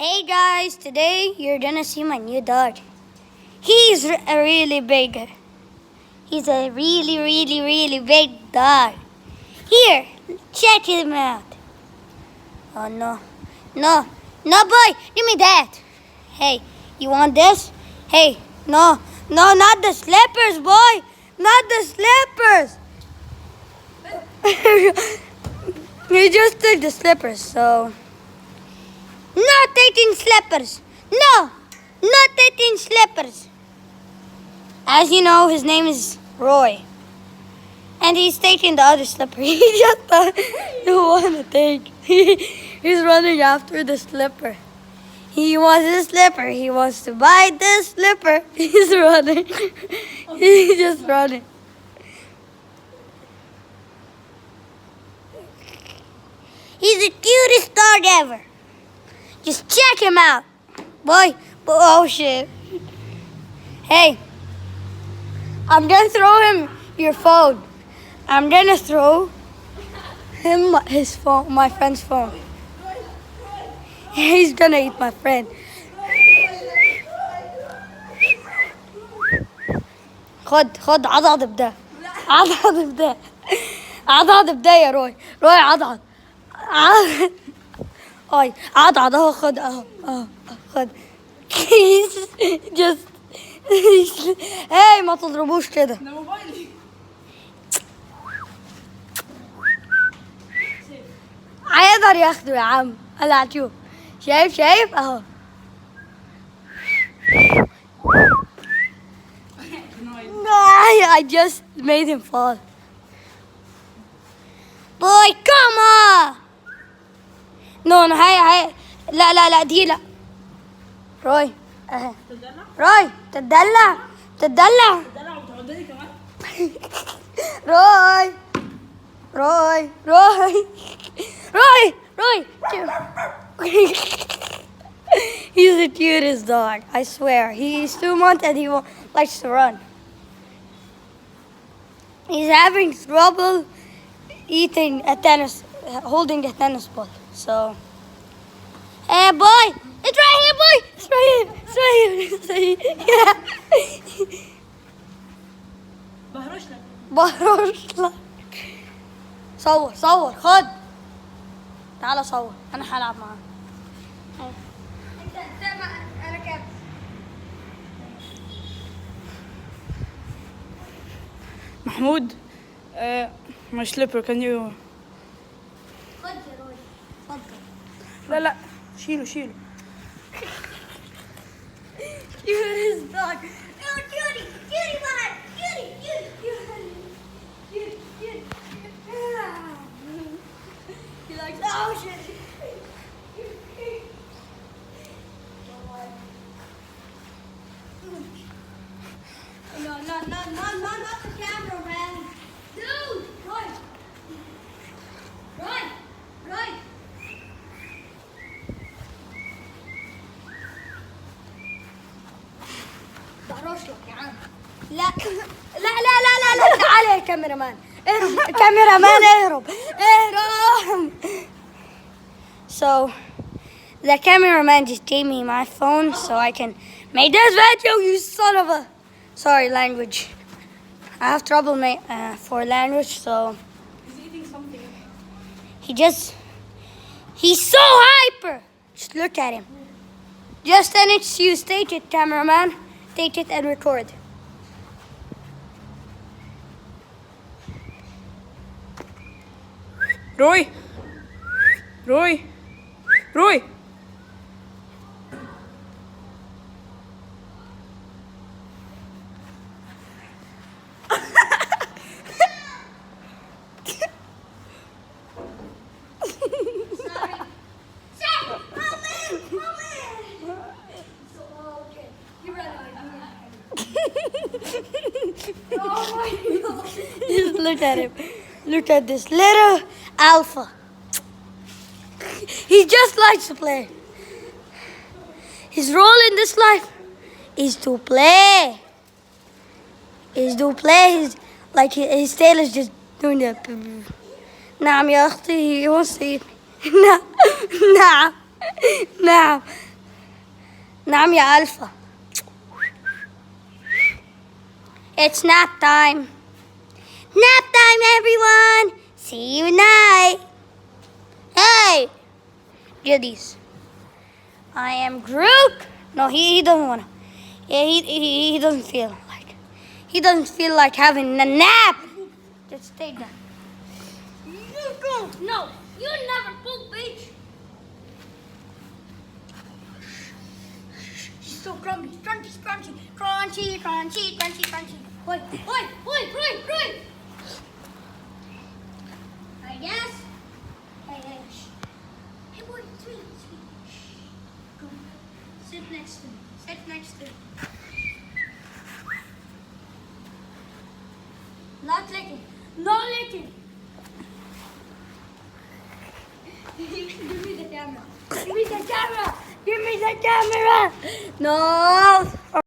Hey guys, today you're gonna see my new dog. He's a really big. He's a really big dog. Here, check him out. Oh no boy, give me that. Hey, you want this? Hey, no, not the slippers, boy, not the slippers. He just took the slippers, so. Not taking slippers. No, not taking slippers. As you know, his name is Roy. And he's taking the other slipper. He just don't want to take. He's running after the slipper. He wants the slipper. He wants to buy the slipper. He's running. He's just running. He's the cutest dog ever. Just check him out. Boy, oh shit. Hey, I'm gonna throw him your phone. I'm gonna throw him his phone, my friend's phone. He's gonna eat my friend. خد عضعض بده. عضعض بده. عضعض بده يا روي. روي عضعض. Oy, عضعض اهو خد اهو خد. just hey ما تضربوش كده. ده موبايلي. هيقدر ياخده يا عم. هلا هتشوف. شايف اهو. I just made him fall. Boy, come on. No, هاي لا دي لا. روي اهي. روي تدلع وتعضني كمان. روي He's the cutest dog, I swear. He's 2 months and he likes to run. He's having trouble holding a tennis ball. So, hey boy, it's right here, boy. It's right here. Yeah. بهرش لك. صور خد. تعال صور. أنا هلعب معاه. أنا كابتن. محمود, my slipper, can you... خد يا روي. اتفضل. لا شيله. Cutest dog. Oh, cutie man. Cutie. He likes the ocean. No, not the camera, man. Dude, Roy. بهرش لك يا عم. لا تعال يا كاميرامان. اهرب كاميرامان اهرب. So, the cameraman just gave me my phone so I can make this video, you son of a... Sorry, language. I have trouble for language, so... He's eating something. He's so hyper! Just look at him. Just then it's you. State it, cameraman. State it and record. Roy. Just look at him. Look at this little alpha. He just likes to play. His role in this life is to play. His tail is just doing that. نعم يا أختي, he wants to eat me. نعم نعم يا ألفا. It's nap time. Nap time, everyone. See you tonight. Hey, get these. I am Groot. No, he doesn't wanna. Yeah, he doesn't feel like. He doesn't feel like having a nap. Just stay down. No, you never poop, bitch. She's so crunchy, crunchy, crunchy, crunchy, crunchy, crunchy, crunchy. Oi, oi, oi, oi, oi. I guess. Hey, shh. Hey, boy, sweet, sweet. Shh. Come, sit next to me. Sit next to me. Not licking. No licking. Give me the camera. Give me the camera. Give me the camera. No.